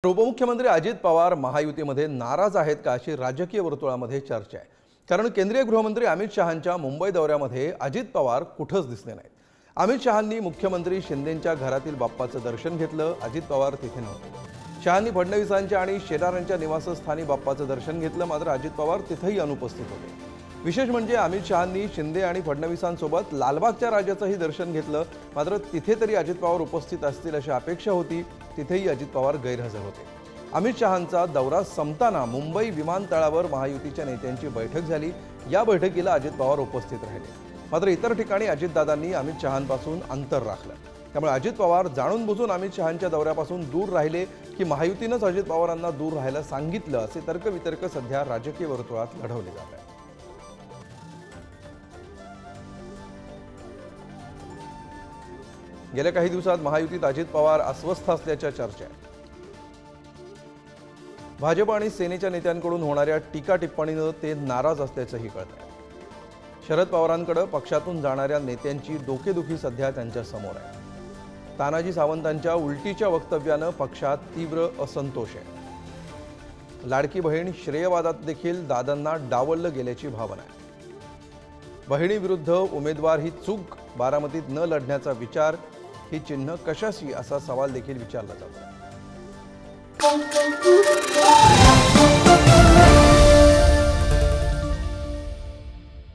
उपमुख्यमंत्री अजित पवार महायुतीमध्ये नाराज आहेत का अशी राजकीय वर्तुळामध्ये चर्चा आहे। कारण केंद्रीय गृहमंत्री अमित शहांच्या मुंबई दौऱ्यामध्ये अजित पवार कुठंच दिसले नाहीत। अमित शहांनी मुख्यमंत्री शिंदेंच्या घरातील बाप्पाचं दर्शन घेतलं, अजित पवार तिथे नव्हते। शहांनी फडणवीसांच्या आणि शेलारांच्या निवासस्थानी बाप्पाचं दर्शन घेतलं, मात्र अजित पवार तिथेही अनुपस्थित होते। विशेष म्हणजे अमित शहांनी शिंदे आणि फडणवीसांसोबत लालबागच्या राजाचंही दर्शन घेतलं, मात्र तिथे तरी अजित पवार उपस्थित असतील अशी अपेक्षा होती, तिथेही अजित पवार गैरहजर होते। अमित शहांचा दौरा संपताना मुंबई विमानतळावर महायुतीच्या नेत्यांची बैठक झाली। या बैठकीला अजित पवार उपस्थित राहिले, मात्र इतर ठिकाणी अजितदादांनी अमित शहांपासून अंतर राखलं। त्यामुळे अजित पवार जाणून बुजून अमित शहांच्या दौऱ्यापासून दूर राहिले की महायुतीनंच अजित पवारांना दूर राहायला सांगितलं, असे तर्कवितर्क सध्या राजकीय वर्तुळात लढवले जात आहेत। गेल्या काही दिवसात महायुतीत अजित पवार अस्वस्थ असल्याच्या चर्चा आहेत। भाजप आणि सेनेच्या नेत्यांकडून होणाऱ्या टीका टिप्पणीनं ते नाराज असल्याचंही कळतंय। शरद पवारांकडे पक्षातून जाणाऱ्या नेत्यांची डोकेदुखी सध्या त्यांच्या समोर आहे। तानाजी सावंतांच्या उलटीच्या वक्तव्यानं पक्षात तीव्र असंतोष आहे। लाडकी बहीण श्रेयवादात देखील दादांना डावललं गेल्याची भावना आहे। बहिणीविरुद्ध उमेदवार ही चूक, बारामतीत न लढण्याचा विचार ही चिन्ह कशाशी असा सवाल देखील विचारला जातो।